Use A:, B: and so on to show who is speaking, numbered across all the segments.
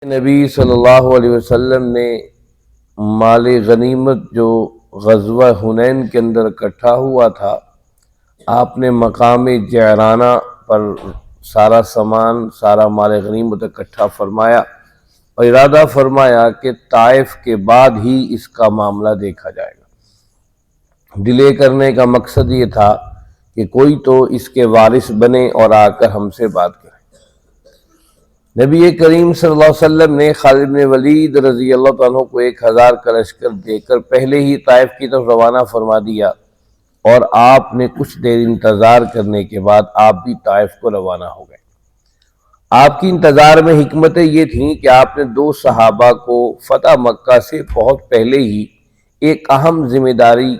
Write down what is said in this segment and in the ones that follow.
A: نبی صلی اللہ علیہ وسلم نے مال غنیمت جو غزوہ حنین کے اندر اکٹھا ہوا تھا، آپ نے مقام جعرانہ پر سارا سامان، سارا مال غنیمت اکٹھا فرمایا اور ارادہ فرمایا کہ طائف کے بعد ہی اس کا معاملہ دیکھا جائے گا۔ ڈیلے کرنے کا مقصد یہ تھا کہ کوئی تو اس کے وارث بنے اور آ کر ہم سے بات کرے۔ نبی کریم صلی اللہ علیہ وسلم نے خالد بن ولید رضی اللہ عنہ کو 1000 کا لشکر دے کر پہلے ہی طائف کی طرف روانہ فرما دیا، اور آپ نے کچھ دیر انتظار کرنے کے بعد آپ بھی طائف کو روانہ ہو گئے۔ آپ کی انتظار میں حکمتیں یہ تھیں کہ آپ نے 2 صحابہ کو فتح مکہ سے بہت پہلے ہی ایک اہم ذمہ داری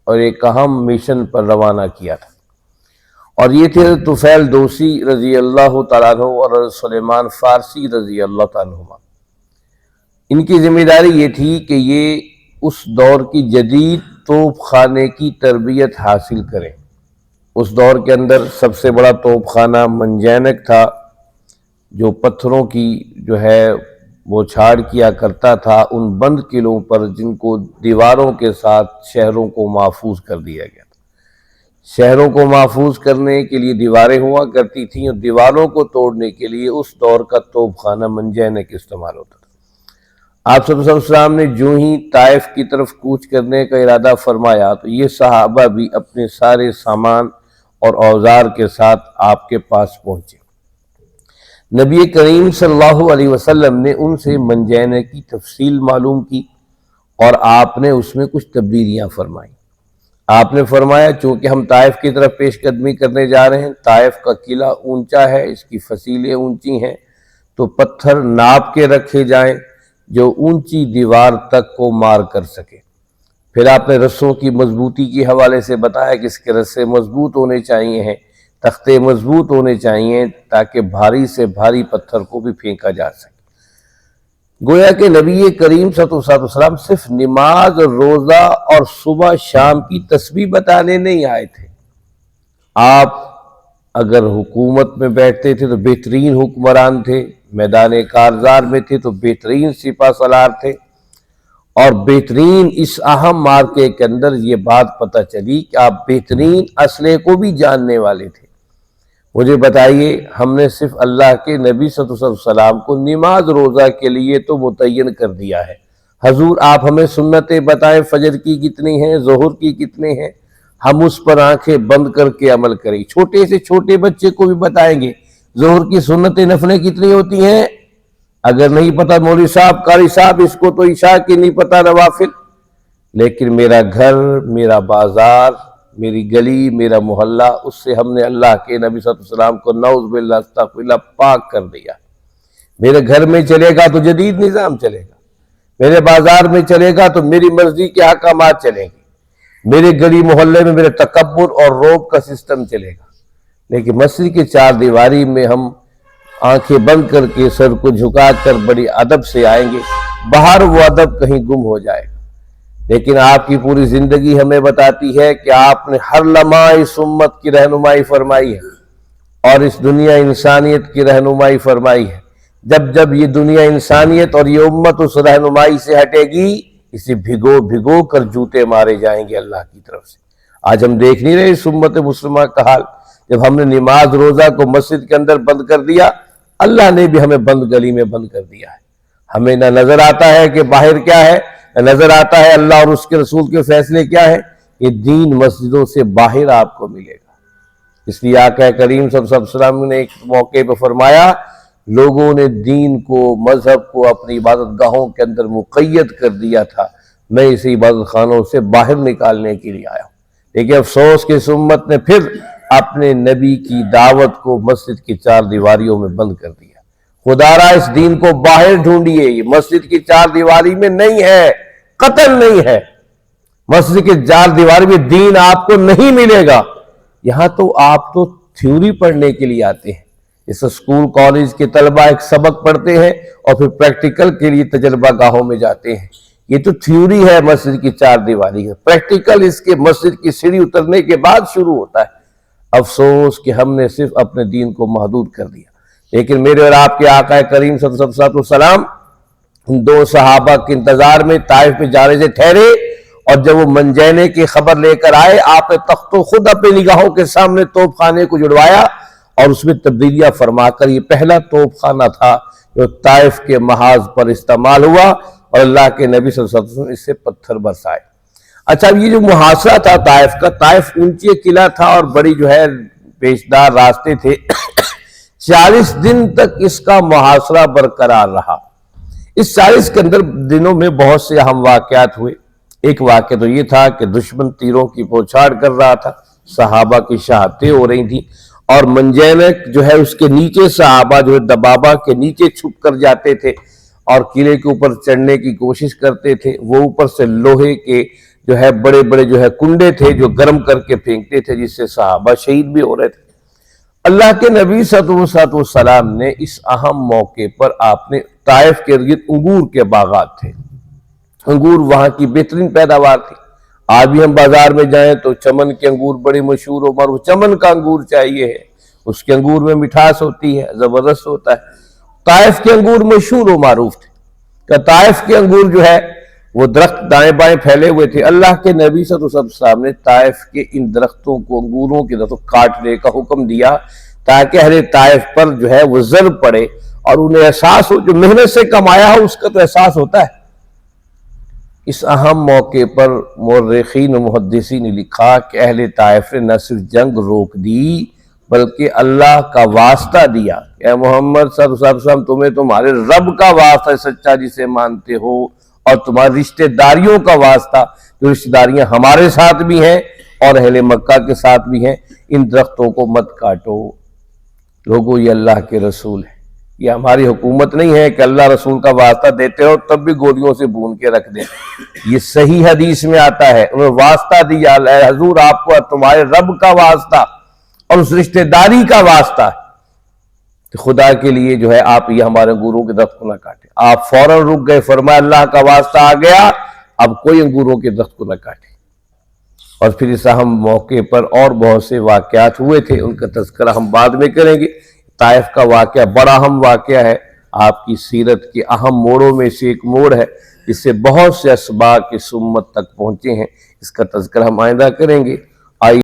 A: اور ایک اہم مشن پر روانہ کیا تھا، اور یہ تھے طفیل دوسی رضی اللہ تعالیٰ عنہ اور سلیمان فارسی رضی اللہ تعالیٰ عنہ۔ ان کی ذمہ داری یہ تھی کہ یہ اس دور کی جدید توپ خانے کی تربیت حاصل کریں۔ اس دور کے اندر سب سے بڑا توپ خانہ منجینک تھا، جو پتھروں کی وہ چھاڑ کیا کرتا تھا ان بند قلعوں پر جن کو دیواروں کے ساتھ شہروں کو محفوظ کر دیا گیا تھا۔ شہروں کو محفوظ کرنے کے لیے دیواریں ہوا کرتی تھیں، اور دیواروں کو توڑنے کے لیے اس دور کا توپ خانہ منجینک استعمال ہوتا تھا۔ آپ صلی اللہ علیہ وسلم نے جو ہی طائف کی طرف کوچ کرنے کا ارادہ فرمایا تو یہ صحابہ بھی اپنے سارے سامان اور اوزار کے ساتھ آپ کے پاس پہنچے۔ نبی کریم صلی اللہ علیہ وسلم نے ان سے منجینک کی تفصیل معلوم کی، اور آپ نے اس میں کچھ تبدیلیاں فرمائیں۔ آپ نے فرمایا چونکہ ہم طائف کی طرف پیش قدمی کرنے جا رہے ہیں، طائف کا قلعہ اونچا ہے، اس کی فصیلیں اونچی ہیں، تو پتھر ناپ کے رکھے جائیں جو اونچی دیوار تک کو مار کر سکے۔ پھر آپ نے رسوں کی مضبوطی کے حوالے سے بتایا کہ اس کے رسے مضبوط ہونے چاہیے ہیں، تختے مضبوط ہونے چاہیے تاکہ بھاری سے بھاری پتھر کو بھی پھینکا جا سکے۔ گویا کہ نبی کریم صلی اللہ علیہ وسلم صرف نماز، روزہ اور صبح شام کی تسبیح بتانے نہیں آئے تھے۔ آپ اگر حکومت میں بیٹھتے تھے تو بہترین حکمران تھے، میدان کارزار میں تھے تو بہترین سپہ سالار تھے، اور بہترین اس اہم معرکے کے اندر یہ بات پتہ چلی کہ آپ بہترین اسلحے کو بھی جاننے والے تھے۔ مجھے بتائیے، ہم نے صرف اللہ کے نبی صلی اللہ علیہ وسلم کو نماز روزہ کے لیے تو متعین کر دیا ہے۔ حضور آپ ہمیں سنتیں بتائیں، فجر کی کتنی ہیں، ظہر کی کتنے ہیں، ہم اس پر آنکھیں بند کر کے عمل کریں۔ چھوٹے سے چھوٹے بچے کو بھی بتائیں گے ظہر کی سنتیں نفلیں کتنی ہوتی ہیں، اگر نہیں پتہ مولوی صاحب، قاری صاحب، اس کو تو عشاء کی نہیں پتہ نوافل۔ لیکن میرا گھر، میرا بازار، میری گلی، میرا محلہ، اس سے ہم نے اللہ کے نبی صلی اللہ علیہ وسلم کو نعوذ باللہ استغفر اللہ پاک کر دیا۔ میرے گھر میں چلے گا تو جدید نظام چلے گا، میرے بازار میں چلے گا تو میری مرضی کے احکامات چلیں گے، میرے گلی محلے میں میرے تکبر اور روب کا سسٹم چلے گا۔ لیکن مسجد کی 4 دیواری میں ہم آنکھیں بند کر کے سر کو جھکا کر بڑی ادب سے آئیں گے، باہر وہ ادب کہیں گم ہو جائے گا۔ لیکن آپ کی پوری زندگی ہمیں بتاتی ہے کہ آپ نے ہر لمحہ اس امت کی رہنمائی فرمائی ہے، اور اس دنیا انسانیت کی رہنمائی فرمائی ہے۔ جب جب یہ دنیا انسانیت اور یہ امت اس رہنمائی سے ہٹے گی، اسے بھگو بھگو کر جوتے مارے جائیں گے اللہ کی طرف سے۔ آج ہم دیکھ نہیں رہے اس امت مسلمہ کا حال، جب ہم نے نماز روزہ کو مسجد کے اندر بند کر دیا، اللہ نے بھی ہمیں بند گلی میں بند کر دیا ہے۔ ہمیں نہ نظر آتا ہے کہ باہر کیا ہے، نہ نظر آتا ہے اللہ اور اس کے رسول کے فیصلے کیا ہیں۔ یہ دین مسجدوں سے باہر آپ کو ملے گا۔ اس لیے آقا کریم صلی اللہ علیہ وسلم نے ایک موقع پہ فرمایا، لوگوں نے دین کو، مذہب کو اپنی عبادت گاہوں کے اندر مقید کر دیا تھا، میں اسے عبادت خانوں سے باہر نکالنے کے لیے آیا ہوں۔ لیکن افسوس کہ اس امت نے پھر اپنے نبی کی دعوت کو مسجد کی 4 دیواریوں میں بند کر دیا۔ خدا را اس دین کو باہر ڈھونڈیے، یہ مسجد کی 4 دیواری میں نہیں ہے، قطعاً نہیں ہے۔ مسجد کے 4 دیواری میں دین آپ کو نہیں ملے گا۔ یہاں تو آپ تو تھیوری پڑھنے کے لیے آتے ہیں، اس اسکول کالج کے طلبہ ایک سبق پڑھتے ہیں اور پھر پریکٹیکل کے لیے تجربہ گاہوں میں جاتے ہیں۔ یہ تو تھیوری ہے مسجد کی 4 دیواری ہے، پریکٹیکل اس کے مسجد کی سیڑھی اترنے کے بعد شروع ہوتا ہے۔ افسوس کہ ہم نے صرف اپنے دین کو محدود کر دیا۔ لیکن میرے اور آپ کے آقا کریم صلی اللہ علیہ وسلم دو صحابہ کے انتظار میں طائف میں جانے سے ٹھہرے، اور جب وہ منجینے کی خبر لے کر آئے، آپ نے تخت و خود اپنی نگاہوں کے سامنے توپ خانے کو جڑوایا اور اس میں تبدیلیاں فرما کر یہ پہلا توپ خانہ تھا جو طائف کے محاذ پر استعمال ہوا، اور اللہ کے نبی صلی اللہ علیہ وسلم اس سے پتھر برسائے۔ اچھا، یہ جو محاصرہ تھا طائف کا، طائف اونچی قلعہ تھا اور بڑی جو ہے پیچدار راستے تھے، 40 دن تک اس کا محاصرہ برقرار رہا۔ اس 40 کے اندر دنوں میں بہت سے اہم واقعات ہوئے۔ ایک واقعہ تو یہ تھا کہ دشمن تیروں کی بوچھاڑ کر رہا تھا، صحابہ کی شہادتیں ہو رہی تھیں، اور منجینے جو ہے اس کے نیچے صحابہ جو ہے دبابہ کے نیچے چھپ کر جاتے تھے اور قلعے کے اوپر چڑھنے کی کوشش کرتے تھے۔ وہ اوپر سے لوہے کے جو ہے بڑے بڑے جو ہے کنڈے تھے جو گرم کر کے پھینکتے تھے، جس سے صحابہ شہید بھی ہو رہے تھے۔ اللہ کے نبی صلی اللہ علیہ وسلم نے اس اہم موقع پر آپ نے طائف کے ارد انگور کے باغات تھے، انگور وہاں کی بہترین پیداوار تھی۔ آج بھی ہم بازار میں جائیں تو چمن کے انگور بڑے مشہور ہو، اور وہ چمن کا انگور چاہیے ہے، اس کے انگور میں مٹھاس ہوتی ہے، زبردست ہوتا ہے۔ طائف کے انگور مشہور و معروف تھے کہ طائف کے انگور جو ہے وہ درخت دائیں بائیں پھیلے ہوئے تھے۔ اللہ کے نبی صلی اللہ علیہ وسلم نے طائف کے ان درختوں کو، انگوروں کے درختوں کو کاٹنے کا حکم دیا تاکہ اہل طائف پر جو ہے وہ ضرب پڑے اور انہیں احساس ہو، جو محنت سے کمایا ہو اس کا تو احساس ہوتا ہے۔ اس اہم موقع پر مورخین و محدثین نے لکھا کہ اہل طائف نے نہ صرف جنگ روک دی بلکہ اللہ کا واسطہ دیا، اے محمد صلی اللہ علیہ وسلم تمہیں تمہارے رب کا واسطہ سچا جسے مانتے ہو، اور تمہاری رشتہ داریوں کا واسطہ، جو رشتہ داریاں ہمارے ساتھ بھی ہیں اور اہل مکہ کے ساتھ بھی ہیں، ان درختوں کو مت کاٹو۔ لوگوں، یہ اللہ کے رسول ہے، یہ ہماری حکومت نہیں ہے کہ اللہ رسول کا واسطہ دیتے ہو تب بھی گولیوں سے بھون کے رکھ دیں۔ یہ صحیح حدیث میں آتا ہے، انہوں نے واسطہ دیا، اے حضور آپ کو تمہارے رب کا واسطہ اور اس رشتہ داری کا واسطہ ہے کہ خدا کے لیے جو ہے آپ یہ ہمارے انگوروں کے درخت کو نہ کاٹیں۔ آپ فوراً رک گئے، فرمایا اللہ کا واسطہ آ گیا، اب کوئی انگوروں کے درخت کو نہ کاٹے۔ اور پھر اس اہم موقع پر اور بہت سے واقعات ہوئے تھے، ان کا تذکرہ ہم بعد میں کریں گے۔ طائف کا واقعہ بڑا اہم واقعہ ہے، آپ کی سیرت کے اہم موڑوں میں سے ایک موڑ ہے، جس سے بہت سے اسباق اس امت تک پہنچے ہیں۔ اس کا تذکرہ ہم آئندہ کریں گے۔